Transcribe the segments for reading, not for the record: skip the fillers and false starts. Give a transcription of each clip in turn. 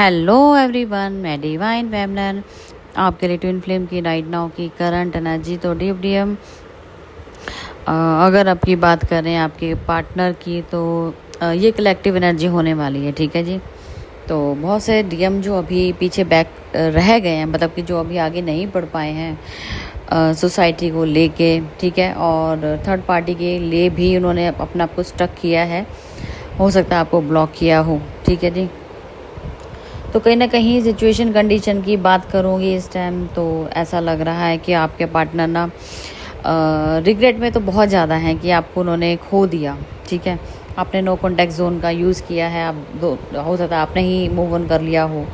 Hello everyone, मैं divine familiar आपके लिए ट्विन फ्लेम की राइट नाउ की करंट एनर्जी। तो डीएम अगर आपकी बात करें आपके पार्टनर की, तो ये कलेक्टिव एनर्जी होने वाली है। ठीक है जी। तो बहुत से डीएम जो अभी पीछे बैक रह गए हैं, मतलब कि जो अभी आगे नहीं बढ़ पाए हैं सोसाइटी को लेके, ठीक है, और थर्ड पार्टी के लिए भी उन्होंने अपना आपको स्टक किया है। हो सकता है आपको ब्लॉक किया हो। ठीक है जी। तो कहीं ना कहीं सिचुएशन कंडीशन की बात करूँगी इस टाइम, तो ऐसा लग रहा है कि आपके पार्टनर ना रिग्रेट में तो बहुत ज़्यादा है कि आपको उन्होंने खो दिया। ठीक है, आपने नो कॉन्टैक्ट जोन का यूज़ किया है। आप हो सकता है आपने ही मूव ऑन कर लिया हो,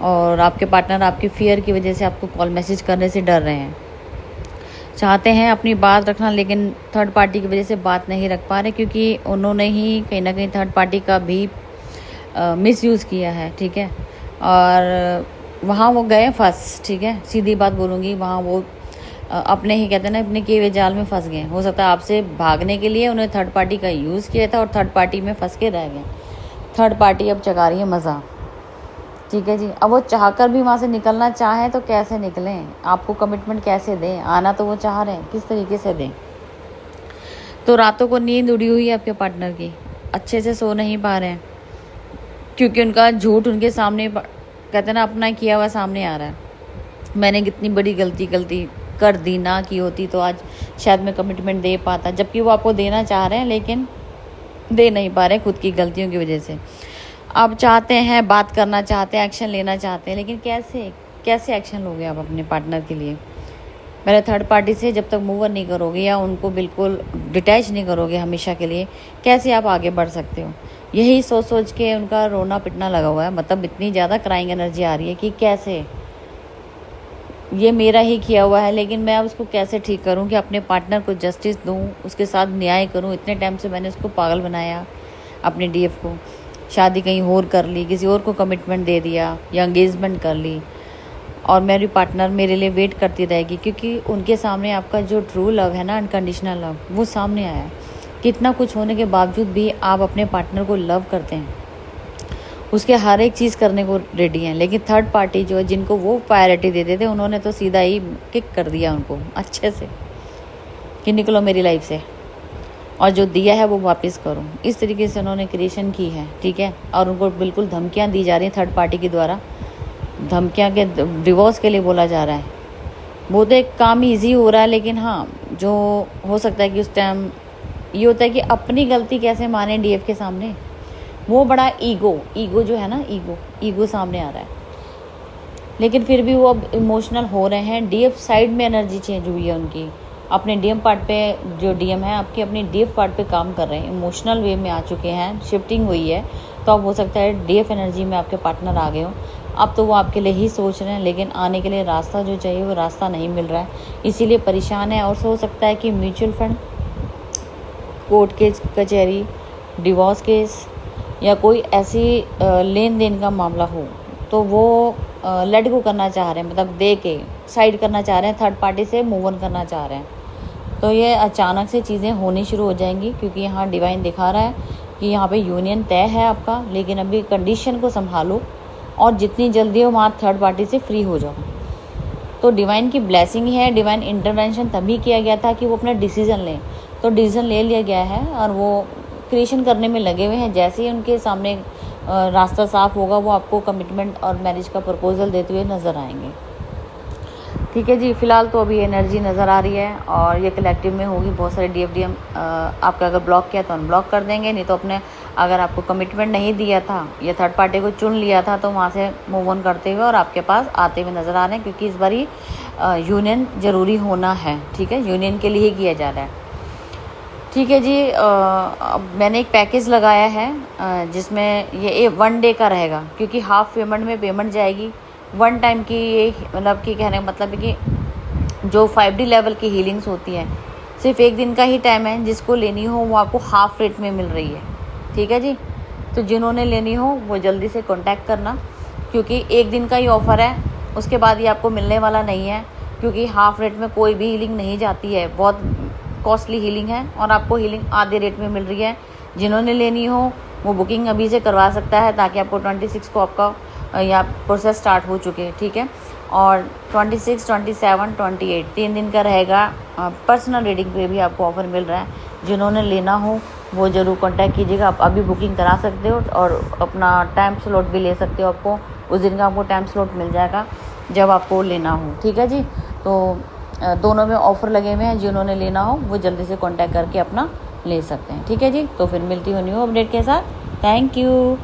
और आपके पार्टनर आपकी फियर की वजह से आपको कॉल मैसेज करने से डर रहे हैं। चाहते हैं अपनी बात रखना, लेकिन थर्ड पार्टी की वजह से बात नहीं रख पा रहे, क्योंकि उन्होंने ही कहीं ना कहीं थर्ड पार्टी का भी मिस यूज़ किया है। ठीक है, और वहाँ वो गए फंस। ठीक है, सीधी बात बोलूँगी, वहाँ वो अपने ही कहते हैं ना, अपने किए हुए जाल में फंस गए। हो सकता है आपसे भागने के लिए उन्हें थर्ड पार्टी का यूज़ किया था और थर्ड पार्टी में फंस के रह गए। थर्ड पार्टी अब चका रही है मज़ा। ठीक है जी। अब वो चाहकर भी वहाँ से निकलना चाहें तो कैसे निकलें? आपको कमिटमेंट कैसे दें? आना तो वो चाह रहे हैं, किस तरीके से दें? तो रातों को नींद उड़ी हुई है आपके पार्टनर की, अच्छे से सो नहीं पा रहे हैं, क्योंकि उनका झूठ उनके सामने कहते हैं ना, अपना किया हुआ सामने आ रहा है। मैंने कितनी बड़ी गलती कर दी, ना की होती तो आज शायद मैं कमिटमेंट दे पाता। जबकि वो आपको देना चाह रहे हैं, लेकिन दे नहीं पा रहे खुद की गलतियों की वजह से। अब चाहते हैं, बात करना चाहते हैं, एक्शन लेना चाहते हैं, लेकिन कैसे एक्शन लोगे आप अपने पार्टनर के लिए? मेरे थर्ड पार्टी से जब तक मूव नहीं करोगे या उनको बिल्कुल डिटैच नहीं करोगे हमेशा के लिए, कैसे आप आगे बढ़ सकते हो? यही सोच के उनका रोना पिटना लगा हुआ है। मतलब इतनी ज़्यादा क्राइंग एनर्जी आ रही है कि कैसे, ये मेरा ही किया हुआ है, लेकिन मैं अब उसको कैसे ठीक करूं कि अपने पार्टनर को जस्टिस दूं, उसके साथ न्याय करूं। इतने टाइम से मैंने उसको पागल बनाया, अपने डीएफ को। शादी कहीं और कर ली, किसी और को कमिटमेंट दे दिया या एंगेजमेंट कर ली, और मेरी पार्टनर मेरे लिए वेट करती रहेगी, क्योंकि उनके सामने आपका जो ट्रू लव है ना, अनकंडीशनल लव, वो सामने आया है। कितना कुछ होने के बावजूद भी आप अपने पार्टनर को लव करते हैं, उसके हर एक चीज़ करने को रेडी हैं। लेकिन थर्ड पार्टी जो है, जिनको वो प्रायोरिटी देते थे, उन्होंने तो सीधा ही किक कर दिया उनको अच्छे से कि निकलो मेरी लाइफ से, और जो दिया है वो वापस करो। इस तरीके से उन्होंने क्रिएशन की है। ठीक है, और उनको बिल्कुल धमकियाँ दी जा रही हैं थर्ड पार्टी के द्वारा। धमकियाँ के डिवोर्स के लिए बोला जा रहा है। वो तो एक काम ईजी हो रहा है, लेकिन हाँ, जो हो सकता है कि उस टाइम ये होता है कि अपनी गलती कैसे माने डीएफ के सामने। वो बड़ा ईगो जो है ना, ईगो सामने आ रहा है। लेकिन फिर भी वो अब इमोशनल हो रहे हैं। डीएफ साइड में एनर्जी चेंज हुई है उनकी, अपने डीएम पार्ट पे। जो डीएम है आपके अपने डीएफ पार्ट पे काम कर रहे हैं, इमोशनल वे में आ चुके हैं, शिफ्टिंग हुई है। तो अब हो सकता है डीएफ एनर्जी में आपके पार्टनर आ गए हो। अब तो वो आपके लिए ही सोच रहे हैं, लेकिन आने के लिए रास्ता जो चाहिए वो रास्ता नहीं मिल रहा है, इसीलिए परेशान है। और हो सकता है कि म्यूचुअल फंड, कोर्ट केस कचहरी, डिवोर्स केस, या कोई ऐसी लेन देन का मामला हो, तो वो लेट गो करना चाह रहे हैं, मतलब दे के साइड करना चाह रहे हैं, थर्ड पार्टी से मूव ऑन करना चाह रहे हैं। तो ये अचानक से चीज़ें होनी शुरू हो जाएंगी, क्योंकि यहाँ डिवाइन दिखा रहा है कि यहाँ पे यूनियन तय है आपका, लेकिन अभी कंडीशन को संभालो और जितनी जल्दी हो वहाँ थर्ड पार्टी से फ्री हो जाओ। तो डिवाइन की ब्लेसिंग है। डिवाइन इंटरवेंशन तभी किया गया था कि वो अपना डिसीज़न लें, तो डिसीज़न ले लिया गया है और वो क्रिएशन करने में लगे हुए हैं। जैसे ही उनके सामने रास्ता साफ होगा, वो आपको कमिटमेंट और मैरिज का प्रपोजल देते हुए नज़र आएंगे। ठीक है जी। फिलहाल तो अभी एनर्जी नज़र आ रही है, और ये कलेक्टिव में होगी। बहुत सारे डीएम आपका अगर ब्लॉक किया तो अनब्लॉक कर देंगे, नहीं तो अपने अगर आपको कमिटमेंट नहीं दिया था या थर्ड पार्टी को चुन लिया था, तो वहाँ से मूव ऑन करते हुए और आपके पास आते हुए नज़र आ रहे हैं, क्योंकि इस बार यूनियन ज़रूरी होना है। ठीक है, यूनियन के लिए ही किया जा रहा है। ठीक है जी। मैंने एक पैकेज लगाया है जिसमें ये 1 डे का रहेगा, क्योंकि हाफ पेमेंट में पेमेंट जाएगी। 1 टाइम की ये मतलब कि कहने का मतलब है कि जो 5D लेवल की हीलिंग्स होती हैं, सिर्फ 1 दिन का ही टाइम है। जिसको लेनी हो वो आपको हाफ रेट में मिल रही है। ठीक है जी। तो जिन्होंने लेनी हो वो जल्दी से कॉन्टैक्ट करना, क्योंकि 1 दिन का ही ऑफ़र है, उसके बाद ये आपको मिलने वाला नहीं है। क्योंकि हाफ रेट में कोई भी हीलिंग नहीं जाती है, बहुत कॉस्टली हीलिंग है, और आपको हीलिंग आधे रेट में मिल रही है। जिन्होंने लेनी हो वो बुकिंग अभी से करवा सकता है, ताकि आपको 26 को आपका या प्रोसेस स्टार्ट हो चुके हैं, ठीक है। और 26, 27, 28 3 दिन का रहेगा। पर्सनल रीडिंग पे भी आपको ऑफ़र मिल रहा है। जिन्होंने लेना हो वो ज़रूर कांटेक्ट कीजिएगा। आप अभी बुकिंग करा सकते हो और अपना टाइम स्लॉट भी ले सकते हो। आपको उस दिन का आपको टाइम स्लॉट मिल जाएगा जब आपको लेना हो, ठीक है जी। तो दोनों में ऑफ़र लगे हुए हैं। जिन्होंने लेना हो वो जल्दी से कांटेक्ट करके अपना ले सकते हैं, ठीक है जी। तो फिर मिलती हूँ न्यू अपडेट के साथ। Thank you.